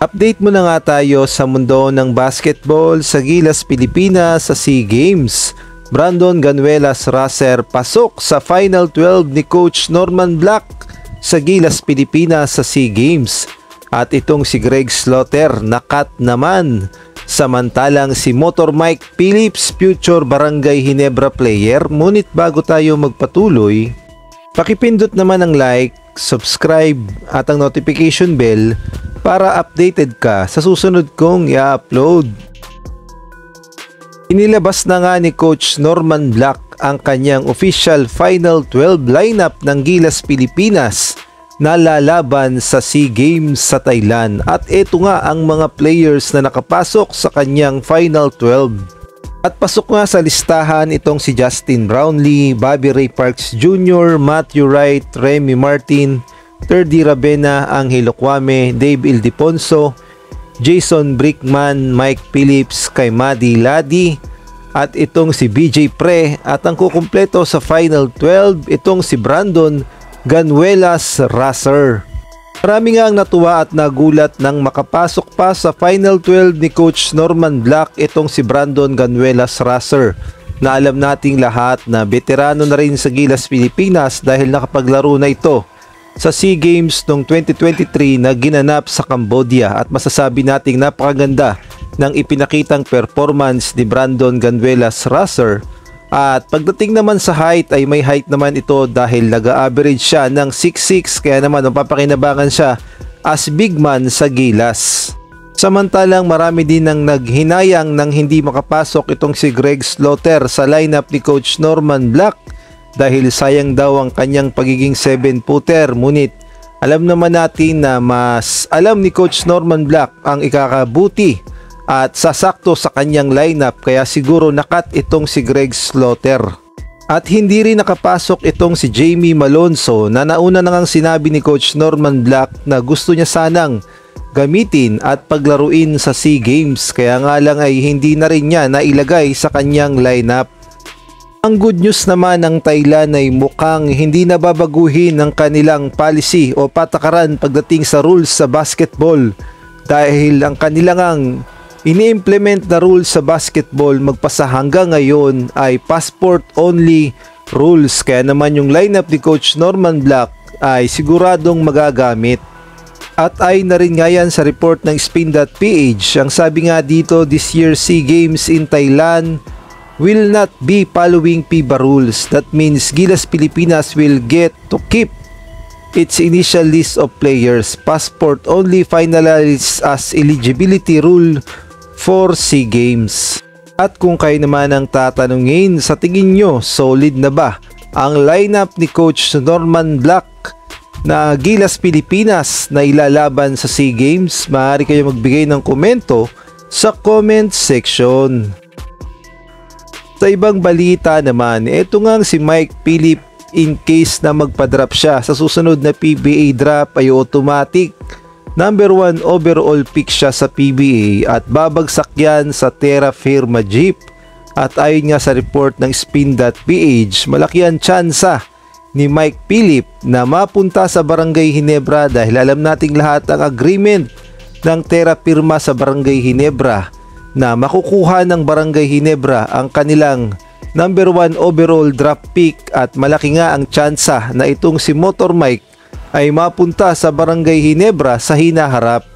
Update muna nga tayo sa mundo ng basketball sa Gilas, Pilipinas sa SEA Games. Brandon Ganuelas Raser pasok sa Final 12 ni Coach Norman Black sa Gilas, Pilipinas sa SEA Games. At itong si Greg Slaughter nakat naman. Samantalang si Motor Mike Phillips, future Barangay Ginebra player. Ngunit bago tayo magpatuloy, pakipindot naman ang like, subscribe at ang notification bell para updated ka sa susunod kong i-upload. Inilabas na nga ni Coach Norman Black ang kanyang official Final 12 lineup ng Gilas, Pilipinas na lalaban sa SEA Games sa Thailand. At ito nga ang mga players na nakapasok sa kanyang Final 12. At pasok nga sa listahan itong si Justin Brownlee, Bobby Ray Parks Jr., Matthew Wright, Remy Martin, Terdy Ravena, Angelo Kwame, Dave Ildefonso, Jason Brickman, Mike Phillips, kay Madi Ladi, at itong si BJ Pre. At ang kukumpleto sa Final 12 itong si Brandon Ganuelas Raser. Marami nga ang natuwa at nagulat nang makapasok pa sa Final 12 ni Coach Norman Black itong si Brandon Ganuelas Raser, na alam nating lahat na veterano na rin sa Gilas, Pilipinas dahil nakapaglaro na ito sa SEA Games noong 2023 na ginanap sa Cambodia. At masasabi nating napakaganda ng ipinakitang performance ni Brandon Ganuelas Raser. At pagdating naman sa height ay may height naman ito dahil nag-average siya ng 6'6", kaya naman mapapakinabangan siya as big man sa Gilas. Samantalang marami din ang naghinayang nang hindi makapasok itong si Greg Slaughter sa lineup ni Coach Norman Black dahil sayang daw ang kanyang pagiging 7-footer. Ngunit alam naman natin na mas alam ni Coach Norman Black ang ikakabuti at sasakto sa kanyang lineup, kaya siguro nakat itong si Greg Slaughter. At hindi rin nakapasok itong si Jamie Malonzo na nauna nang sinabi ni Coach Norman Black na gusto niya sanang gamitin at paglaruin sa SEA Games, kaya nga lang ay hindi na rin niya nailagay sa kanyang lineup. Ang good news naman ng Thailand ay mukhang hindi na babaguhin ang kanilang policy o patakaran pagdating sa rules sa basketball, dahil ang kanilang ini-implement na rules sa basketball magpasa hanggang ngayon ay passport only rules, kaya naman yung lineup ni Coach Norman Black ay siguradong magagamit. At ay na rin nga yan sa report ng Spin.ph. Ang sabi nga dito, this year's SEA Games in Thailand will not be following FIBA rules. That means Gilas Pilipinas will get to keep its initial list of players. Passport only finalized as eligibility rule for SEA Games. At kung kayo naman ang tatanungin, sa tingin nyo solid na ba ang lineup ni Coach Norman Black na Gilas Pilipinas na ilalaban sa SEA Games? Maaari kayo magbigay ng komento sa comment section. Sa ibang balita naman, eto nga si Mike Phillips, in case na magpa-drop siya sa susunod na PBA drop ay automatic number 1 overall pick siya sa PBA at babagsak yan sa Terra Firma Jeep. At ayon nga sa report ng Spin.ph, malaki ang tsansa ni Mike Phillips na mapunta sa Barangay Ginebra dahil alam nating lahat ang agreement ng Terra Firma sa Barangay Ginebra na makukuha ng Barangay Ginebra ang kanilang number 1 overall draft pick. At malaki nga ang tsansa na itong si Motor Mike ay mapunta sa Barangay Ginebra sa hinaharap.